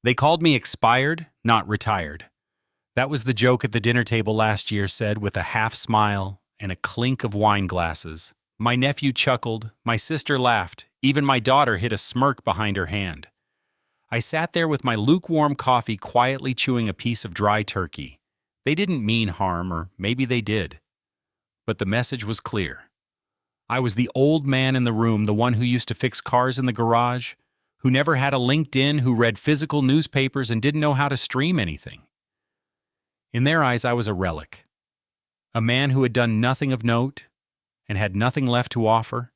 They called me expired, not retired. That was the joke at the dinner table last year, said with a half smile and a clink of wine glasses. My nephew chuckled, my sister laughed, even my daughter hid a smirk behind her hand. I sat there with my lukewarm coffee quietly chewing a piece of dry turkey. They didn't mean harm, or maybe they did. But the message was clear. I was the old man in the room, the one who used to fix cars in the garage, who never had a LinkedIn, who read physical newspapers and didn't know how to stream anything. In their eyes, I was a relic. A man who had done nothing of note and had nothing left to offer.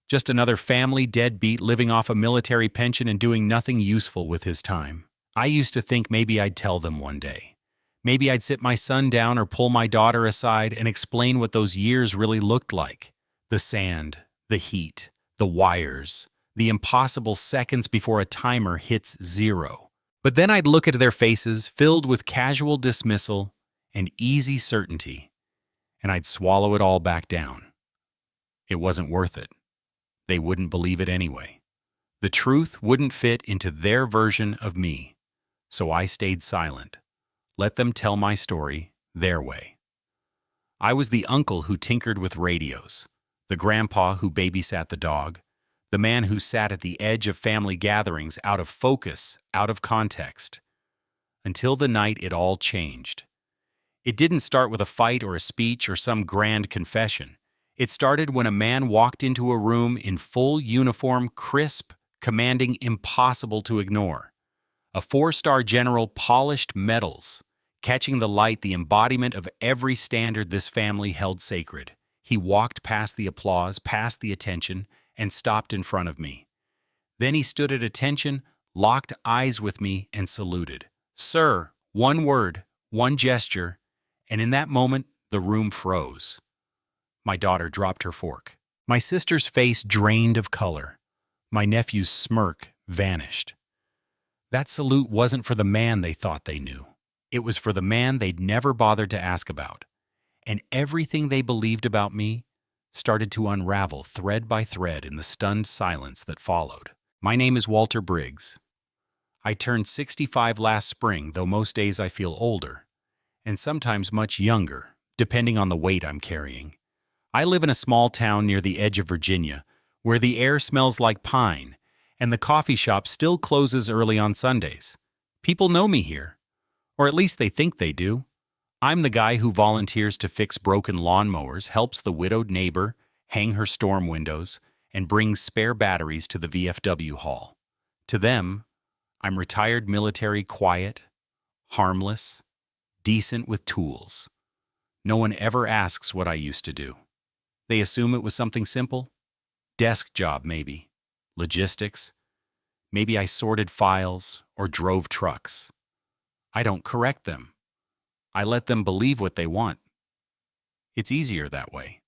Just another family deadbeat living off a military pension and doing nothing useful with his time. I used to think maybe I'd tell them one day. Maybe I'd sit my son down or pull my daughter aside and explain what those years really looked like. The sand, the heat, the wires, the impossible seconds before a timer hits zero. But then I'd look at their faces filled with casual dismissal and easy certainty, and I'd swallow it all back down. It wasn't worth it. They wouldn't believe it anyway. The truth wouldn't fit into their version of me, so I stayed silent. Let them tell my story their way. I was the uncle who tinkered with radios, the grandpa who babysat the dog, the man who sat at the edge of family gatherings out of focus, out of context. Until the night it all changed. It didn't start with a fight or a speech or some grand confession. It started when a man walked into a room in full uniform, crisp, commanding, impossible to ignore. A 4-star general, polished medals, catching the light, the embodiment of every standard this family held sacred. He walked past the applause, past the attention, and stopped in front of me. Then he stood at attention, locked eyes with me, and saluted. Sir, one word, one gesture, and in that moment, the room froze. My daughter dropped her fork. My sister's face drained of color. My nephew's smirk vanished. That salute wasn't for the man they thought they knew. It was for the man they'd never bothered to ask about. And everything they believed about me started to unravel thread by thread in the stunned silence that followed. My name is Walter Briggs. I turned 65 last spring, though most days I feel older, and sometimes much younger, depending on the weight I'm carrying. I live in a small town near the edge of Virginia, where the air smells like pine, and the coffee shop still closes early on Sundays. People know me here, or at least they think they do. I'm the guy who volunteers to fix broken lawnmowers, helps the widowed neighbor hang her storm windows, and brings spare batteries to the VFW hall. To them, I'm retired military, quiet, harmless, decent with tools. No one ever asks what I used to do. They assume it was something simple. Desk job, maybe. Logistics. Maybe I sorted files or drove trucks. I don't correct them. I let them believe what they want. It's easier that way.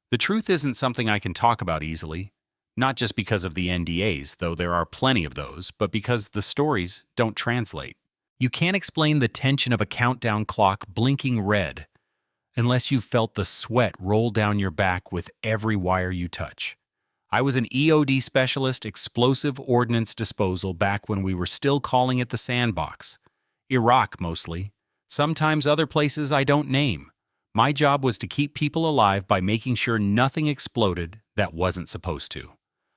The truth isn't something I can talk about easily, not just because of the NDAs, though there are plenty of those, but because the stories don't translate. You can't explain the tension of a countdown clock blinking red unless you've felt the sweat roll down your back with every wire you touch. I was an EOD specialist, explosive ordnance disposal, back when we were still calling it the sandbox. Iraq, mostly. Sometimes other places I don't name. My job was to keep people alive by making sure nothing exploded that wasn't supposed to.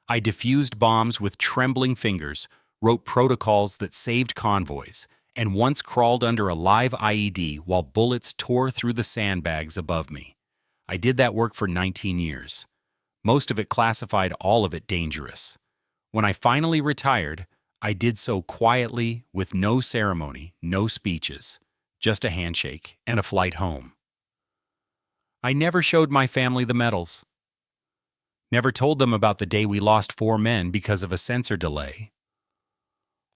I defused bombs with trembling fingers, wrote protocols that saved convoys, and once crawled under a live IED while bullets tore through the sandbags above me. I did that work for 19 years. Most of it classified, all of it dangerous. When I finally retired, I did so quietly, with no ceremony, no speeches, just a handshake and a flight home. I never showed my family the medals. Never told them about the day we lost 4 men because of a sensor delay,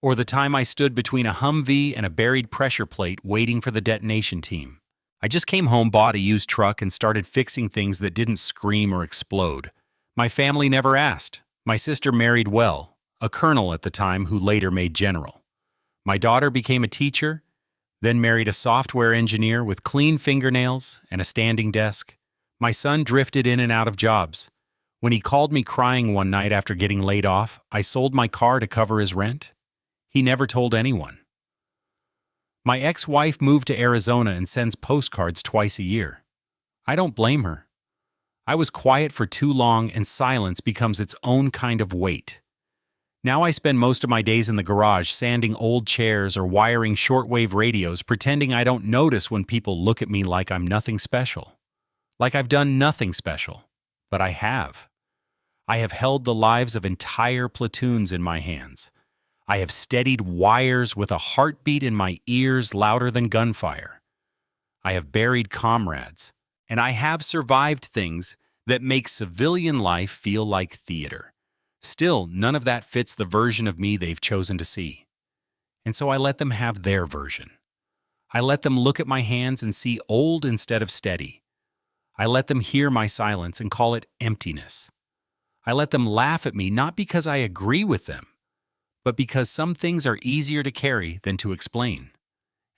or the time I stood between a Humvee and a buried pressure plate waiting for the detonation team. I just came home, bought a used truck, and started fixing things that didn't scream or explode. My family never asked. My sister married well, a colonel at the time who later made general. My daughter became a teacher, then married a software engineer with clean fingernails and a standing desk. My son drifted in and out of jobs. When he called me crying one night after getting laid off, I sold my car to cover his rent. He never told anyone. My ex-wife moved to Arizona and sends postcards twice a year. I don't blame her. I was quiet for too long and silence becomes its own kind of weight. Now I spend most of my days in the garage sanding old chairs or wiring shortwave radios, pretending I don't notice when people look at me like I'm nothing special. Like I've done nothing special. But I have. I have held the lives of entire platoons in my hands. I have steadied wires with a heartbeat in my ears louder than gunfire. I have buried comrades, and I have survived things that make civilian life feel like theater. Still, none of that fits the version of me they've chosen to see. And so I let them have their version. I let them look at my hands and see old instead of steady. I let them hear my silence and call it emptiness. I let them laugh at me not because I agree with them, but because some things are easier to carry than to explain,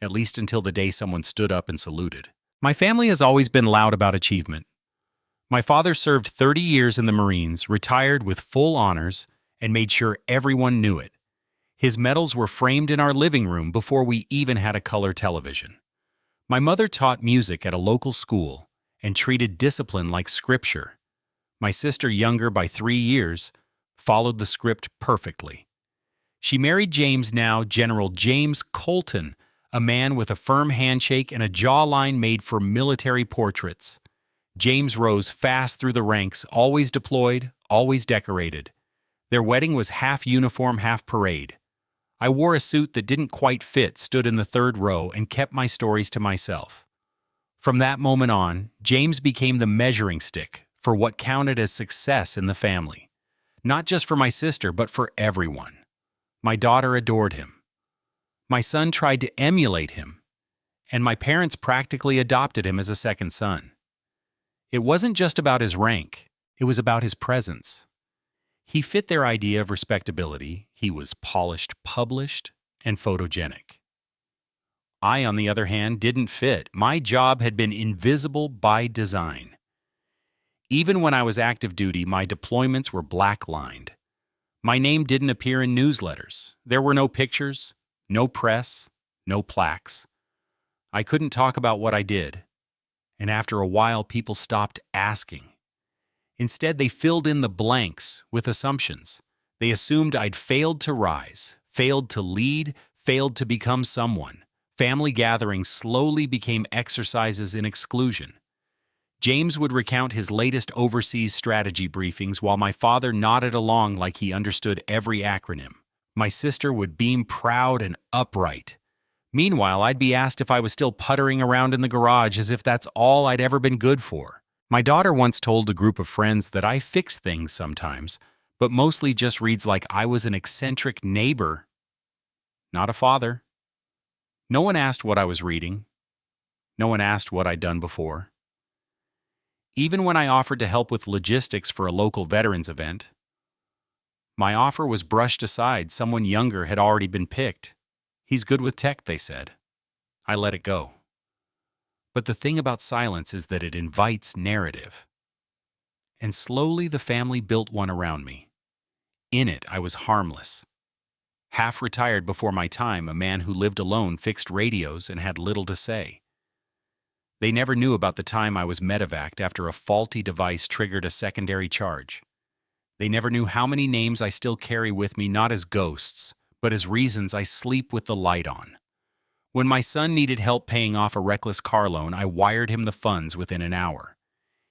at least until the day someone stood up and saluted. My family has always been loud about achievement. My father served 30 years in the Marines, retired with full honors, and made sure everyone knew it. His medals were framed in our living room before we even had a color television. My mother taught music at a local school and treated discipline like scripture. My sister, younger by 3 years, followed the script perfectly. She married James, now General James Colton, a man with a firm handshake and a jawline made for military portraits. James rose fast through the ranks, always deployed, always decorated. Their wedding was half uniform, half parade. I wore a suit that didn't quite fit, stood in the third row, and kept my stories to myself. From that moment on, James became the measuring stick for what counted as success in the family. Not just for my sister, but for everyone. My daughter adored him. My son tried to emulate him, and my parents practically adopted him as a second son. It wasn't just about his rank, it was about his presence. He fit their idea of respectability. He was polished, published, and photogenic. I, on the other hand, didn't fit. My job had been invisible by design. Even when I was active duty, my deployments were black-lined. My name didn't appear in newsletters. There were no pictures, no press, no plaques. I couldn't talk about what I did. And after a while, people stopped asking. Instead, they filled in the blanks with assumptions. They assumed I'd failed to rise, failed to lead, failed to become someone. Family gatherings slowly became exercises in exclusion. James would recount his latest overseas strategy briefings while my father nodded along like he understood every acronym. My sister would beam proud and upright. Meanwhile, I'd be asked if I was still puttering around in the garage as if that's all I'd ever been good for. My daughter once told a group of friends that I fix things sometimes, but mostly just reads like I was an eccentric neighbor, not a father. No one asked what I was reading. No one asked what I'd done before. Even when I offered to help with logistics for a local veterans event, my offer was brushed aside. Someone younger had already been picked. He's good with tech, they said. I let it go. But the thing about silence is that it invites narrative. And slowly the family built one around me. In it, I was harmless. Half retired before my time, a man who lived alone, fixed radios, and had little to say. They never knew about the time I was medevaced after a faulty device triggered a secondary charge. They never knew how many names I still carry with me, not as ghosts, but as reasons I sleep with the light on. When my son needed help paying off a reckless car loan, I wired him the funds within an hour.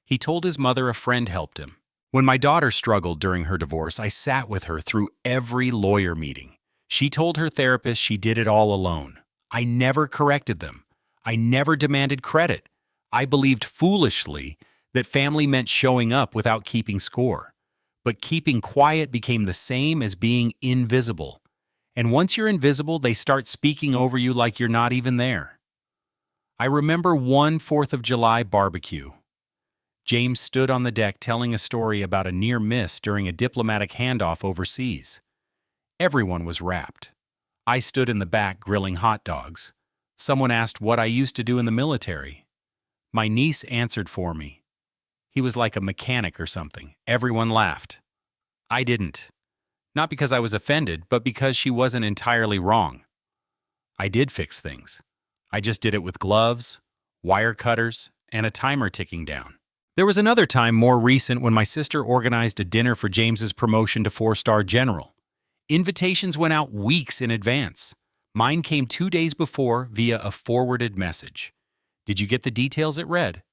He told his mother a friend helped him. When my daughter struggled during her divorce, I sat with her through every lawyer meeting. She told her therapist she did it all alone. I never corrected them. I never demanded credit. I believed foolishly that family meant showing up without keeping score. But keeping quiet became the same as being invisible. And once you're invisible, they start speaking over you like you're not even there. I remember one 4th of July barbecue. James stood on the deck telling a story about a near miss during a diplomatic handoff overseas. Everyone was rapt. I stood in the back grilling hot dogs. Someone asked what I used to do in the military. My niece answered for me. He was like a mechanic or something. Everyone laughed. I didn't. Not because I was offended, but because she wasn't entirely wrong. I did fix things. I just did it with gloves, wire cutters, and a timer ticking down. There was another time more recent when my sister organized a dinner for James's promotion to 4-star general. Invitations went out weeks in advance. Mine came 2 days before via a forwarded message. Did you get the details it read?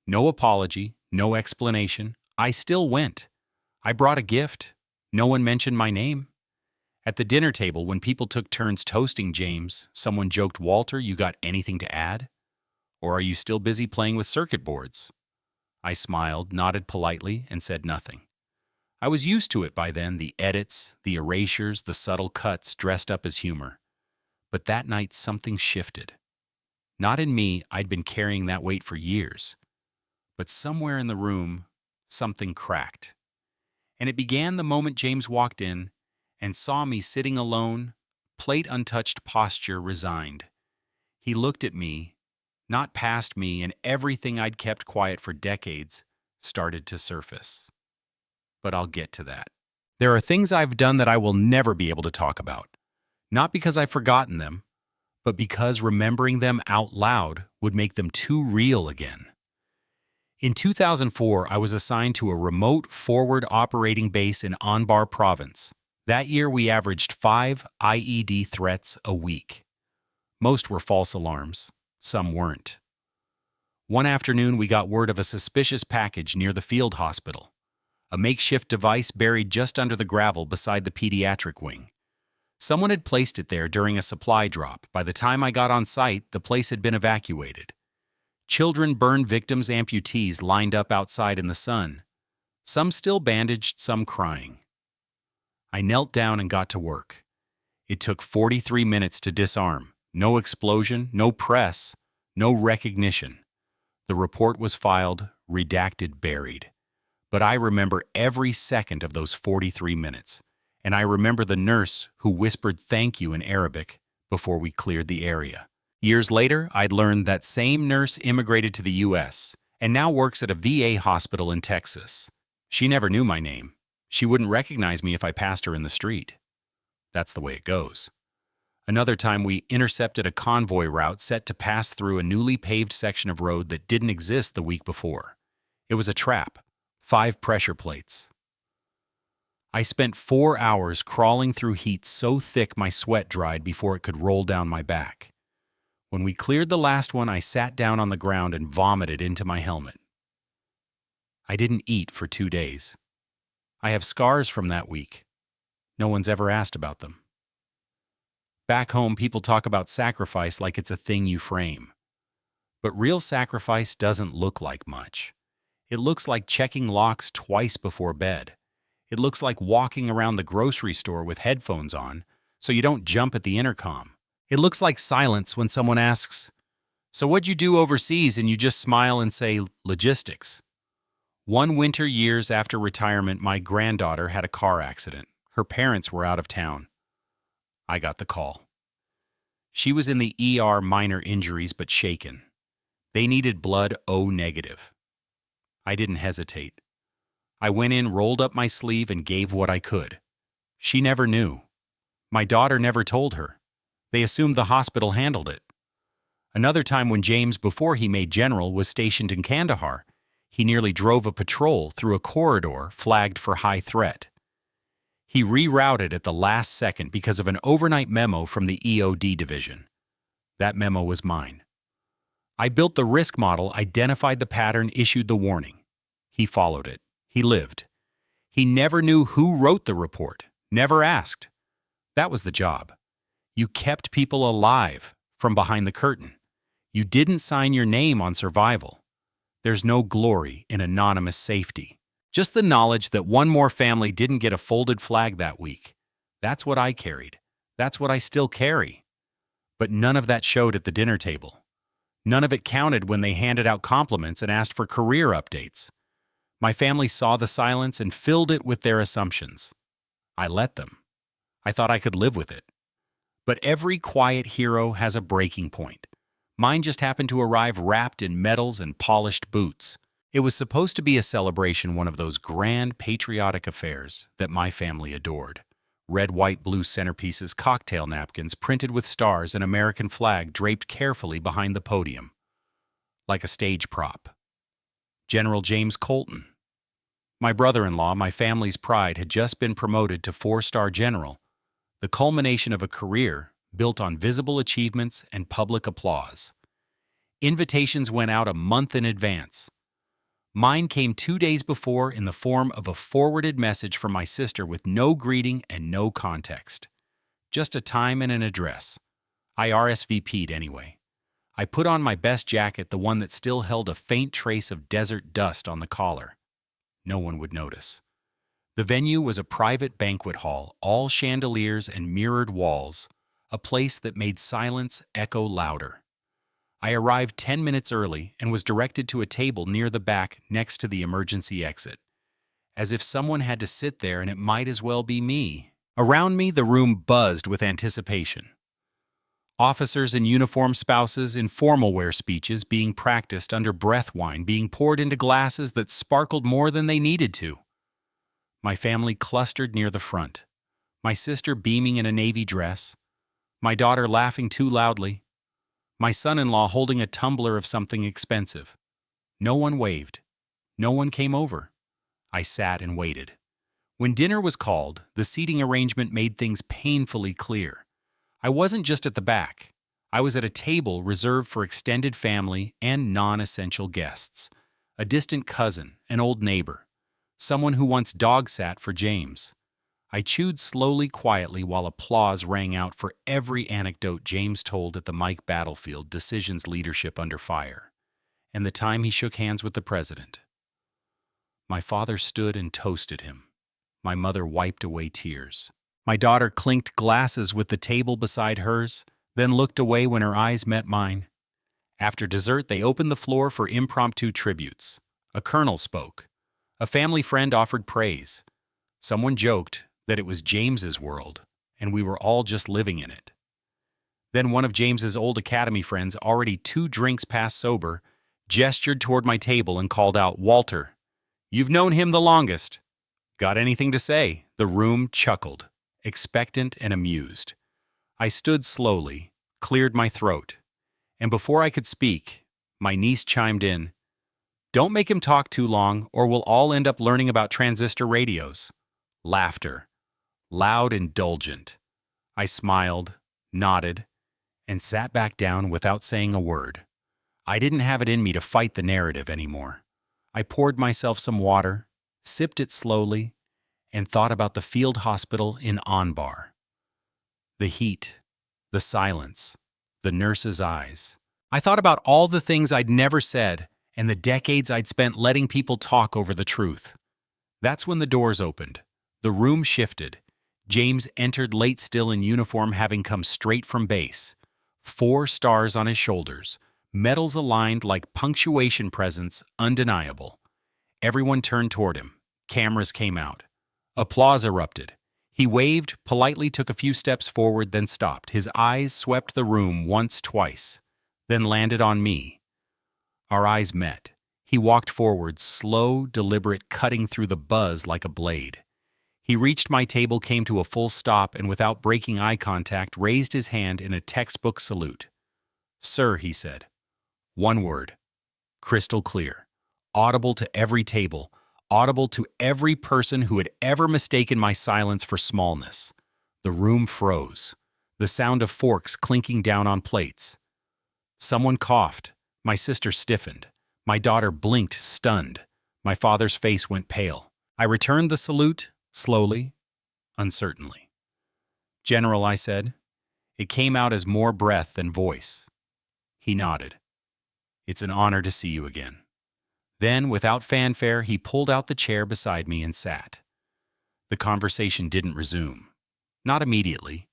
No apology, no explanation. I still went. I brought a gift. No one mentioned my name. At the dinner table, when people took turns toasting James, someone joked, "Walter, you got anything to add? Or are you still busy playing with circuit boards?" I smiled, nodded politely, and said nothing. I was used to it by then, the edits, the erasures, the subtle cuts dressed up as humor. But that night something shifted. Not in me, I'd been carrying that weight for years. But somewhere in the room, something cracked. And it began the moment James walked in and saw me sitting alone, plate untouched, posture resigned. He looked at me, not past me, and everything I'd kept quiet for decades started to surface. But I'll get to that. There are things I've done that I will never be able to talk about. Not because I've forgotten them, but because remembering them out loud would make them too real again. In 2004, I was assigned to a remote forward operating base in Anbar province. That year, we averaged 5 IED threats a week. Most were false alarms. Some weren't. One afternoon, we got word of a suspicious package near the field hospital, a makeshift device buried just under the gravel beside the pediatric wing. Someone had placed it there during a supply drop. By the time I got on site, the place had been evacuated. Children, burn victims, amputees lined up outside in the sun. Some still bandaged, some crying. I knelt down and got to work. It took 43 minutes to disarm. No explosion, no press, no recognition. The report was filed, redacted, buried. But I remember every second of those 43 minutes. And I remember the nurse who whispered thank you in Arabic before we cleared the area. Years later, I'd learned that same nurse immigrated to the U.S. and now works at a VA hospital in Texas. She never knew my name. She wouldn't recognize me if I passed her in the street. That's the way it goes. Another time, we intercepted a convoy route set to pass through a newly paved section of road that didn't exist the week before. It was a trap. 5 pressure plates. I spent 4 hours crawling through heat so thick my sweat dried before it could roll down my back. When we cleared the last one, I sat down on the ground and vomited into my helmet. I didn't eat for 2 days. I have scars from that week. No one's ever asked about them. Back home, people talk about sacrifice like it's a thing you frame. But real sacrifice doesn't look like much. It looks like checking locks twice before bed. It looks like walking around the grocery store with headphones on so you don't jump at the intercom. It looks like silence when someone asks, "So what'd you do overseas?" and you just smile and say, "Logistics." One winter years after retirement, my granddaughter had a car accident. Her parents were out of town. I got the call. She was in the ER, minor injuries but shaken. They needed blood O negative. I didn't hesitate. I went in, rolled up my sleeve, and gave what I could. She never knew. My daughter never told her. They assumed the hospital handled it. Another time when James, before he made general, was stationed in Kandahar, he nearly drove a patrol through a corridor flagged for high threat. He rerouted at the last second because of an overnight memo from the EOD division. That memo was mine. I built the risk model, identified the pattern, issued the warning. He followed it. He lived. He never knew who wrote the report, never asked. That was the job. You kept people alive from behind the curtain. You didn't sign your name on survival. There's no glory in anonymous safety. Just the knowledge that one more family didn't get a folded flag that week. That's what I carried. That's what I still carry. But none of that showed at the dinner table. None of it counted when they handed out compliments and asked for career updates. My family saw the silence and filled it with their assumptions. I let them. I thought I could live with it. But every quiet hero has a breaking point. Mine just happened to arrive wrapped in medals and polished boots. It was supposed to be a celebration, one of those grand patriotic affairs that my family adored. Red, white, blue centerpieces, cocktail napkins printed with stars, and American flag draped carefully behind the podium, like a stage prop. General James Colton. My brother-in-law, my family's pride, had just been promoted to 4-star general, the culmination of a career built on visible achievements and public applause. Invitations went out a month in advance. Mine came 2 days before in the form of a forwarded message from my sister with no greeting and no context. Just a time and an address. I RSVP'd anyway. I put on my best jacket, the one that still held a faint trace of desert dust on the collar. No one would notice. The venue was a private banquet hall, all chandeliers and mirrored walls, a place that made silence echo louder. I arrived 10 minutes early and was directed to a table near the back next to the emergency exit, as if someone had to sit there and it might as well be me. Around me, the room buzzed with anticipation. Officers in uniform, spouses in formal wear speeches being practiced under breath wine being poured into glasses that sparkled more than they needed to. My family clustered near the front, my sister beaming in a navy dress, my daughter laughing too loudly, my son-in-law holding a tumbler of something expensive. No one waved. No one came over. I sat and waited. When dinner was called, the seating arrangement made things painfully clear. I wasn't just at the back. I was at a table reserved for extended family and non-essential guests. A distant cousin, an old neighbor, someone who once dog-sat for James. I chewed slowly, quietly, while applause rang out for every anecdote James told at the Mike battlefield, Decision's leadership under fire, and the time he shook hands with the president. My father stood and toasted him. My mother wiped away tears. My daughter clinked glasses with the table beside hers, then looked away when her eyes met mine. After dessert, they opened the floor for impromptu tributes. A colonel spoke. A family friend offered praise. Someone joked that it was James's world, and we were all just living in it. Then one of James's old academy friends, already 2 drinks past sober, gestured toward my table and called out, "Walter, you've known him the longest. Got anything to say?" The room chuckled, expectant and amused. I stood slowly, cleared my throat, and before I could speak, my niece chimed in, "Don't make him talk too long, or we'll all end up learning about transistor radios." Laughter. Loud, indulgent. I smiled, nodded, and sat back down without saying a word. I didn't have it in me to fight the narrative anymore. I poured myself some water, sipped it slowly, and thought about the field hospital in Anbar. The heat, the silence, the nurse's eyes. I thought about all the things I'd never said and the decades I'd spent letting people talk over the truth. That's when the doors opened. The room shifted. James entered late, still in uniform, having come straight from base. 4 stars on his shoulders, medals aligned like punctuation presents, undeniable. Everyone turned toward him. Cameras came out. Applause erupted. He waved, politely took a few steps forward, then stopped. His eyes swept the room once, twice, then landed on me. Our eyes met. He walked forward, slow, deliberate, cutting through the buzz like a blade. He reached my table, came to a full stop, and without breaking eye contact, raised his hand in a textbook salute. "Sir," he said. One word. Crystal clear. Audible to every table. Audible to every person who had ever mistaken my silence for smallness. The room froze. The sound of forks clinking down on plates. Someone coughed. My sister stiffened. My daughter blinked, stunned. My father's face went pale. I returned the salute, slowly, uncertainly. "General," I said. It came out as more breath than voice. He nodded. "It's an honor to see you again." Then, without fanfare, he pulled out the chair beside me and sat. The conversation didn't resume. Not immediately.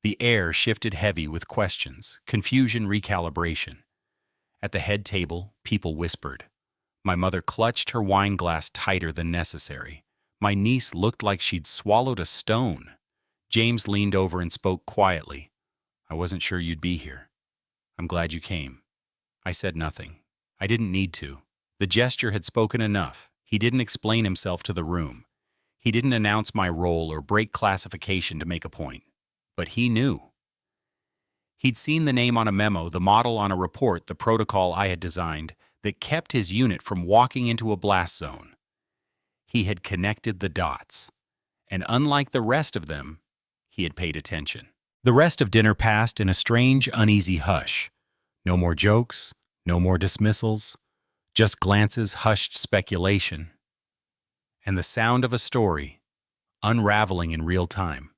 The air shifted heavy with questions, confusion, recalibration. At the head table, people whispered. My mother clutched her wine glass tighter than necessary. My niece looked like she'd swallowed a stone. James leaned over and spoke quietly. "I wasn't sure you'd be here. I'm glad you came." I said nothing. I didn't need to. The gesture had spoken enough. He didn't explain himself to the room. He didn't announce my role or break classification to make a point, but he knew. He'd seen the name on a memo, the model on a report, the protocol I had designed that kept his unit from walking into a blast zone. He had connected the dots, and unlike the rest of them, he had paid attention. The rest of dinner passed in a strange, uneasy hush. No more jokes, no more dismissals, just glances, hushed speculation, and the sound of a story unraveling in real time.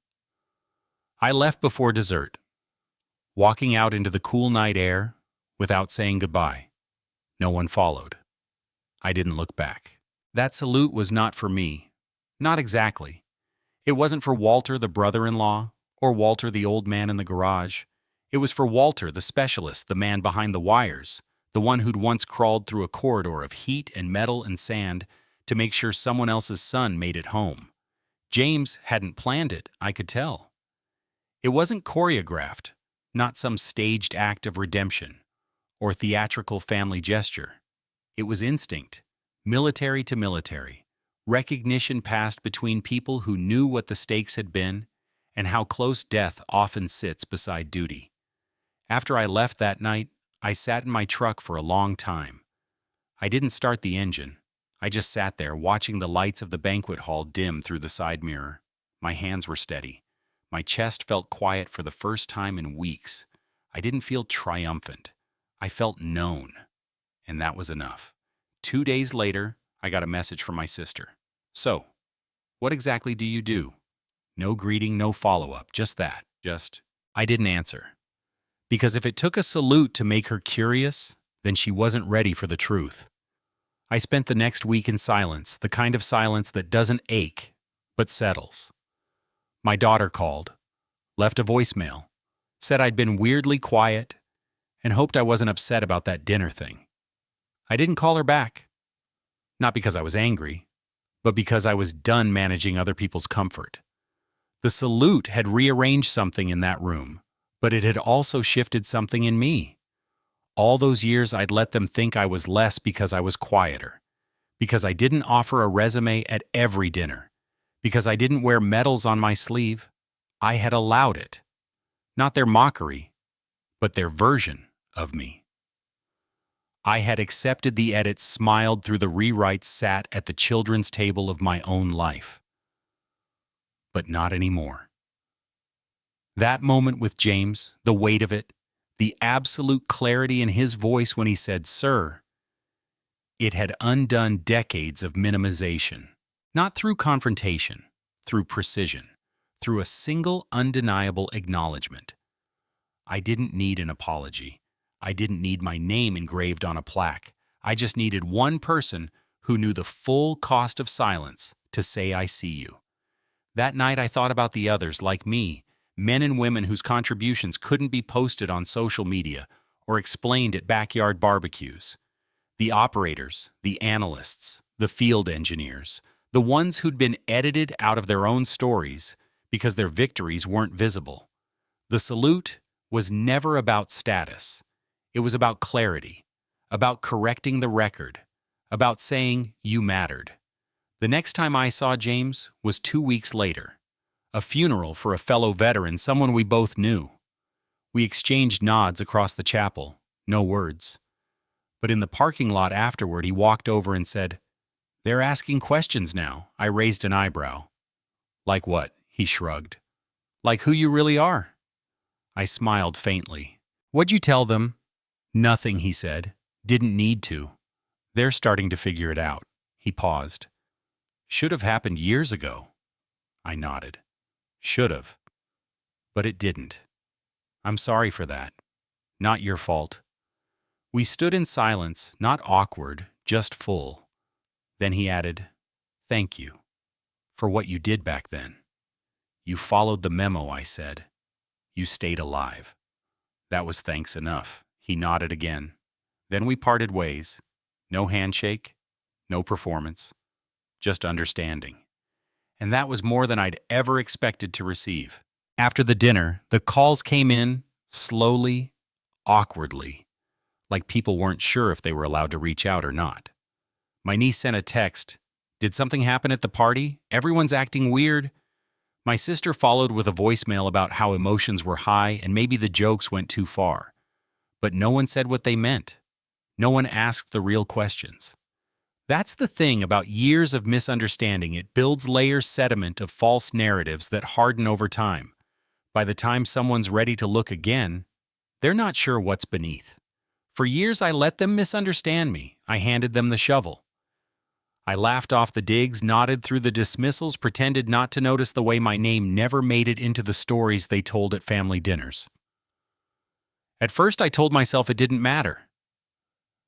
I left before dessert, walking out into the cool night air without saying goodbye. No one followed. I didn't look back. That salute was not for me. Not exactly. It wasn't for Walter, the brother-in-law, or Walter, the old man in the garage. It was for Walter, the specialist, the man behind the wires, the one who'd once crawled through a corridor of heat and metal and sand to make sure someone else's son made it home. James hadn't planned it, I could tell. It wasn't choreographed, not some staged act of redemption or theatrical family gesture. It was instinct, military to military, recognition passed between people who knew what the stakes had been and how close death often sits beside duty. After I left that night, I sat in my truck for a long time. I didn't start the engine. I just sat there watching the lights of the banquet hall dim through the side mirror. My hands were steady. My chest felt quiet for the first time in weeks. I didn't feel triumphant. I felt known. And that was enough. 2 days later, I got a message from my sister. "So, what exactly do you do?" No greeting, no follow-up, just that. I didn't answer. Because if it took a salute to make her curious, then she wasn't ready for the truth. I spent the next week in silence, the kind of silence that doesn't ache, but settles. My daughter called, left a voicemail, said I'd been weirdly quiet, and hoped I wasn't upset about that dinner thing. I didn't call her back. Not because I was angry, but because I was done managing other people's comfort. The salute had rearranged something in that room, but it had also shifted something in me. All those years I'd let them think I was less because I was quieter, because I didn't offer a resume at every dinner, because I didn't wear medals on my sleeve. I had allowed it. Not their mockery, but their version of me. I had accepted the edits, smiled through the rewrites, sat at the children's table of my own life. But not anymore. That moment with James, the weight of it, the absolute clarity in his voice when he said, "Sir," it had undone decades of minimization. Not through confrontation, through precision, through a single undeniable acknowledgement. I didn't need an apology. I didn't need my name engraved on a plaque. I just needed one person who knew the full cost of silence to say, "I see you." That night I thought about the others, like me, men and women whose contributions couldn't be posted on social media or explained at backyard barbecues. The operators, the analysts, the field engineers, the ones who'd been edited out of their own stories because their victories weren't visible. The salute was never about status. It was about clarity, about correcting the record, about saying you mattered. The next time I saw James was 2 weeks later, a funeral for a fellow veteran, someone we both knew. We exchanged nods across the chapel, no words. But in the parking lot afterward, he walked over and said, "They're asking questions now." I raised an eyebrow. "Like what?" He shrugged. "Like who you really are." I smiled faintly. "What'd you tell them?" "Nothing," he said. "Didn't need to. They're starting to figure it out." He paused. "Should have happened years ago." I nodded. "Should have. But it didn't. I'm sorry for that. Not your fault." We stood in silence, not awkward, just full. Then he added, "Thank you for what you did back then. You followed the memo," I said. "You stayed alive." That was thanks enough. He nodded again. Then we parted ways. No handshake, no performance, just understanding. And that was more than I'd ever expected to receive. After the dinner, the calls came in, slowly, awkwardly, like people weren't sure if they were allowed to reach out or not. My niece sent a text, Did something happen at the party? Everyone's acting weird. My sister followed with a voicemail about how emotions were high and maybe the jokes went too far. But no one said what they meant. No one asked the real questions. That's the thing about years of misunderstanding. It builds layers sediment of false narratives that harden over time. By the time someone's ready to look again, they're not sure what's beneath. For years I let them misunderstand me. I handed them the shovel. I laughed off the digs, nodded through the dismissals, pretended not to notice the way my name never made it into the stories they told at family dinners. At first I told myself it didn't matter,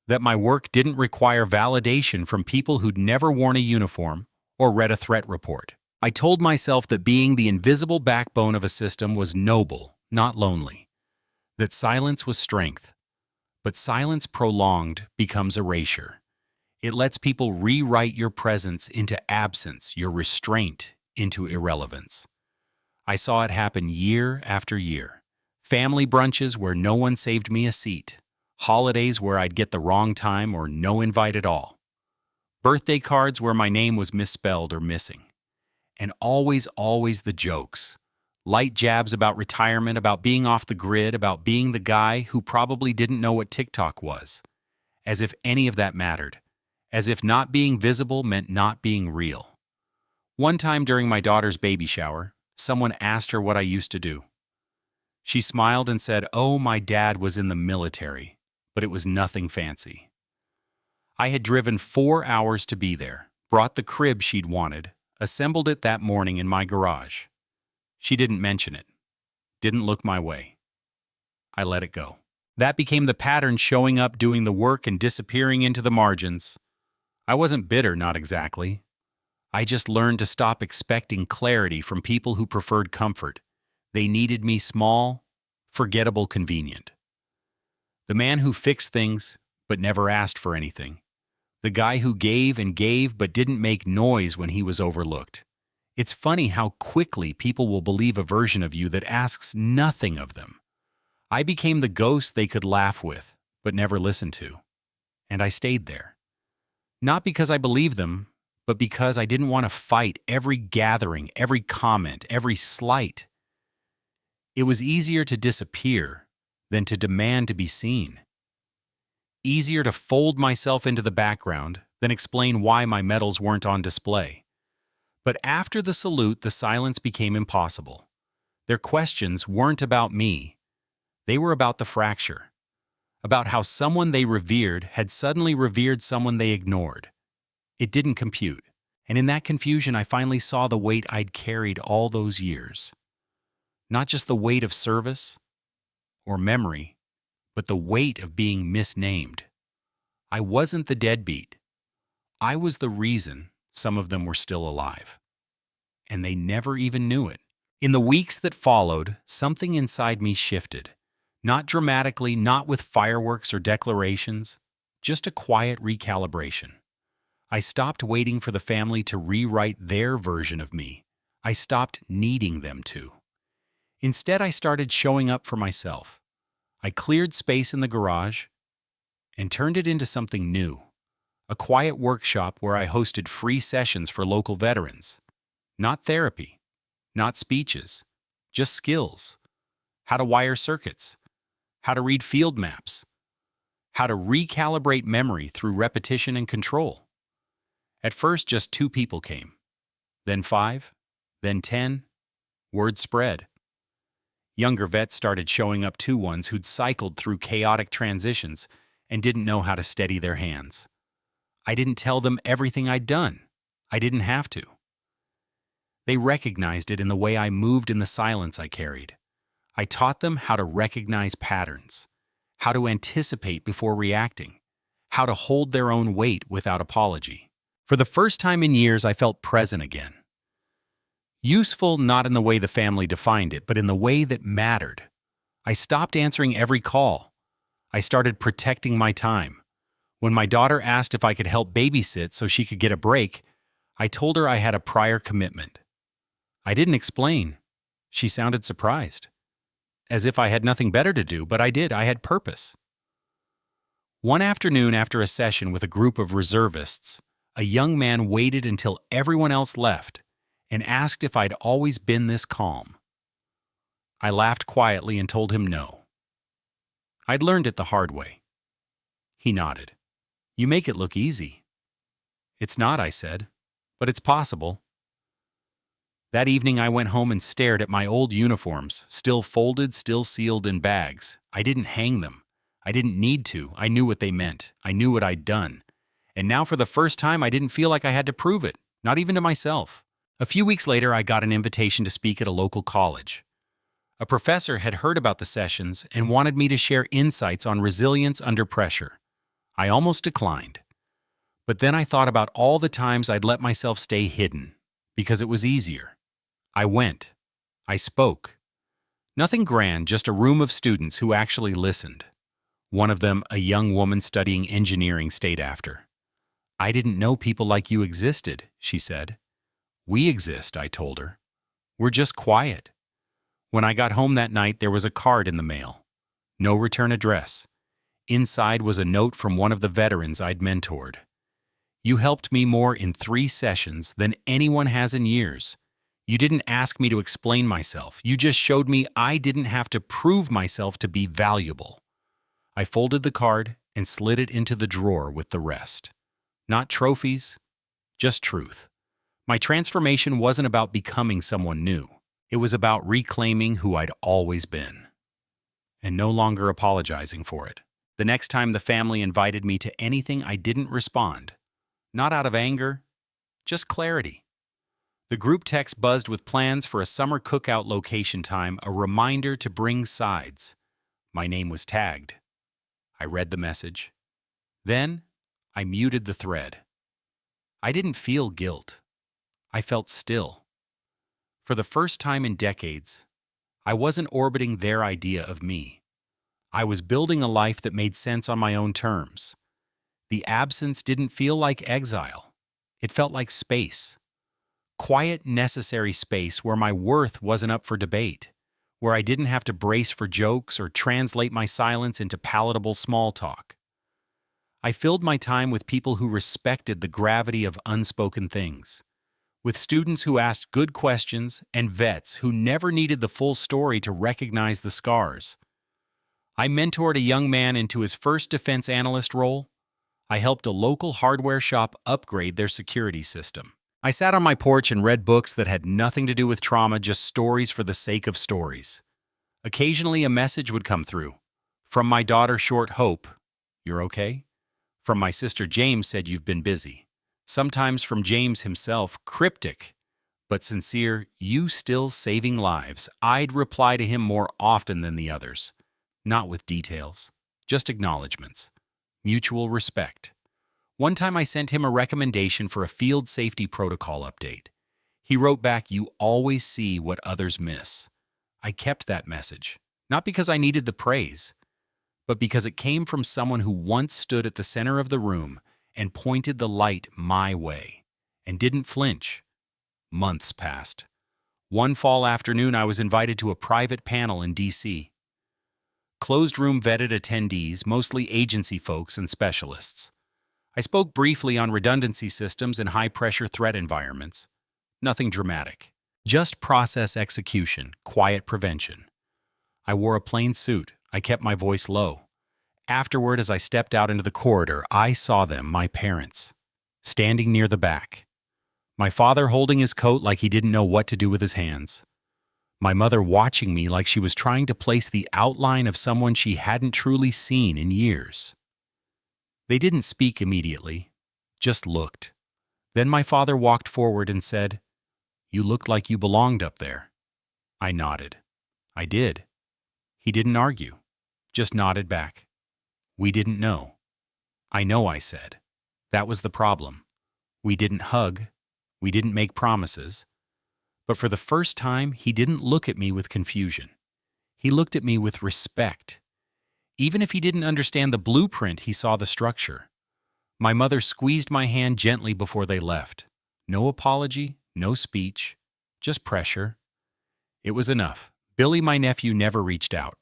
that my work didn't require validation from people who'd never worn a uniform or read a threat report. I told myself that being the invisible backbone of a system was noble, not lonely, that silence was strength. But silence prolonged becomes erasure. It lets people rewrite your presence into absence, your restraint into irrelevance. I saw it happen year after year. Family brunches where no one saved me a seat. Holidays where I'd get the wrong time or no invite at all. Birthday cards where my name was misspelled or missing. And always the jokes. Light jabs about retirement, about being off the grid, about being the guy who probably didn't know what TikTok was. As if any of that mattered. As if not being visible meant not being real. One time during my daughter's baby shower, someone asked her what I used to do. She smiled and said, "Oh, my dad was in the military," but it was nothing fancy. I had driven 4 hours to be there, brought the crib she'd wanted, assembled it that morning in my garage. She didn't mention it, didn't look my way. I let it go. That became the pattern, showing up, doing the work, and disappearing into the margins. I wasn't bitter, not exactly. I just learned to stop expecting clarity from people who preferred comfort. They needed me small, forgettable, convenient. The man who fixed things but never asked for anything. The guy who gave and gave but didn't make noise when he was overlooked. It's funny how quickly people will believe a version of you that asks nothing of them. I became the ghost they could laugh with, but never listen to. And I stayed there. Not because I believed them, but because I didn't want to fight every gathering, every comment, every slight. It was easier to disappear than to demand to be seen. Easier to fold myself into the background than explain why my medals weren't on display. But after the salute, the silence became impossible. Their questions weren't about me. They were about the fracture. About how someone they revered had suddenly revered someone they ignored. It didn't compute. And in that confusion, I finally saw the weight I'd carried all those years. Not just the weight of service or memory, but the weight of being misnamed. I wasn't the deadbeat. I was the reason some of them were still alive. And they never even knew it. In the weeks that followed, something inside me shifted. Not dramatically, not with fireworks or declarations, just a quiet recalibration. I stopped waiting for the family to rewrite their version of me. I stopped needing them to. Instead, I started showing up for myself. I cleared space in the garage and turned it into something new. A quiet workshop where I hosted free sessions for local veterans. Not therapy, not speeches, just skills. How to wire circuits, how to read field maps, how to recalibrate memory through repetition and control. At first, just 2 people came, then 5, then 10. Word spread. Younger vets started showing up too, ones who'd cycled through chaotic transitions and didn't know how to steady their hands. I didn't tell them everything I'd done. I didn't have to. They recognized it in the way I moved, in the silence I carried. I taught them how to recognize patterns, how to anticipate before reacting, how to hold their own weight without apology. For the first time in years, I felt present again. Useful not in the way the family defined it, but in the way that mattered. I stopped answering every call. I started protecting my time. When my daughter asked if I could help babysit so she could get a break, I told her I had a prior commitment. I didn't explain. She sounded surprised. As if I had nothing better to do, but I did. I had purpose. One afternoon after a session with a group of reservists, A young man waited until everyone else left and asked if I'd always been this calm. I laughed quietly and told him no. I'd learned it the hard way. He nodded. You make it look easy. It's not, I said, but it's possible. That evening I went home and stared at my old uniforms, still folded, still sealed in bags. I didn't hang them. I didn't need to. I knew what they meant. I knew what I'd done. And now for the first time I didn't feel like I had to prove it, not even to myself. A few weeks later I got an invitation to speak at a local college. A professor had heard about the sessions and wanted me to share insights on resilience under pressure. I almost declined. But then I thought about all the times I'd let myself stay hidden, because it was easier. I went. I spoke. Nothing grand, just a room of students who actually listened. One of them, a young woman studying engineering, stayed after. I didn't know people like you existed, she said. We exist, I told her. We're just quiet. When I got home that night, there was a card in the mail. No return address. Inside was a note from one of the veterans I'd mentored. You helped me more in 3 sessions than anyone has in years. You didn't ask me to explain myself. You just showed me I didn't have to prove myself to be valuable. I folded the card and slid it into the drawer with the rest. Not trophies, just truth. My transformation wasn't about becoming someone new. It was about reclaiming who I'd always been, and no longer apologizing for it. The next time the family invited me to anything, I didn't respond. Not out of anger, just clarity. The group text buzzed with plans for a summer cookout location time, a reminder to bring sides. My name was tagged. I read the message. Then, I muted the thread. I didn't feel guilt. I felt still. For the first time in decades, I wasn't orbiting their idea of me. I was building a life that made sense on my own terms. The absence didn't feel like exile. It felt like space. Quiet, necessary space where my worth wasn't up for debate, where I didn't have to brace for jokes or translate my silence into palatable small talk. I filled my time with people who respected the gravity of unspoken things, with students who asked good questions and vets who never needed the full story to recognize the scars. I mentored a young man into his first defense analyst role. I helped a local hardware shop upgrade their security system. I sat on my porch and read books that had nothing to do with trauma, just stories for the sake of stories. Occasionally a message would come through. From my daughter, Short Hope, "You're okay?" From my sister, James, said, "You've been busy." Sometimes from James himself, cryptic, but sincere, "You still saving lives." I'd reply to him more often than the others. Not with details, just acknowledgments. Mutual respect. One time I sent him a recommendation for a field safety protocol update. He wrote back, "You always see what others miss." I kept that message, not because I needed the praise, but because it came from someone who once stood at the center of the room and pointed the light my way, and didn't flinch. Months passed. One fall afternoon, I was invited to a private panel in D.C. Closed room vetted attendees, mostly agency folks and specialists. I spoke briefly on redundancy systems and high-pressure threat environments. Nothing dramatic. Just process execution, quiet prevention. I wore a plain suit. I kept my voice low. Afterward, as I stepped out into the corridor, I saw them, my parents, standing near the back. My father holding his coat like he didn't know what to do with his hands. My mother watching me like she was trying to place the outline of someone she hadn't truly seen in years. They didn't speak immediately, just looked. Then my father walked forward and said, "You looked like you belonged up there." I nodded. I did. He didn't argue, just nodded back. We didn't know. I know, I said. That was the problem. We didn't hug. We didn't make promises. But for the first time, he didn't look at me with confusion. He looked at me with respect. Even if he didn't understand the blueprint, he saw the structure. My mother squeezed my hand gently before they left. No apology, no speech, just pressure. It was enough. Billy, my nephew, never reached out.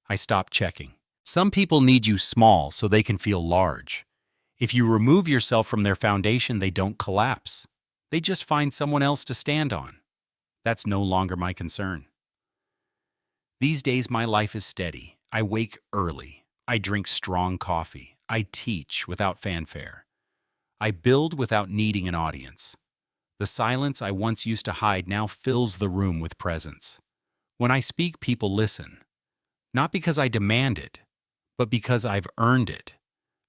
I stopped checking. Some people need you small so they can feel large. If you remove yourself from their foundation, they don't collapse. They just find someone else to stand on. That's no longer my concern. These days, my life is steady. I wake early. I drink strong coffee. I teach without fanfare. I build without needing an audience. The silence I once used to hide now fills the room with presence. When I speak, people listen. Not because I demand it, but because I've earned it.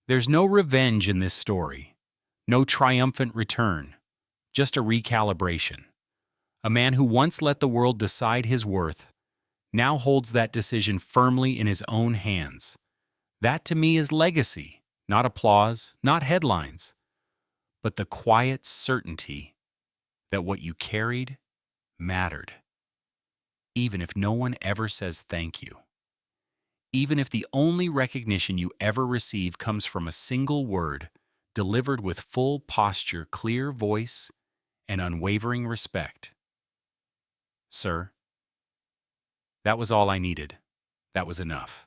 There's no revenge in this story. No triumphant return. Just a recalibration. A man who once let the world decide his worth now holds that decision firmly in his own hands. That to me is legacy, not applause, not headlines, but the quiet certainty that what you carried mattered. Even if no one ever says thank you. Even if the only recognition you ever receive comes from a single word, delivered with full posture, clear voice, and unwavering respect. Sir, that was all I needed. That was enough.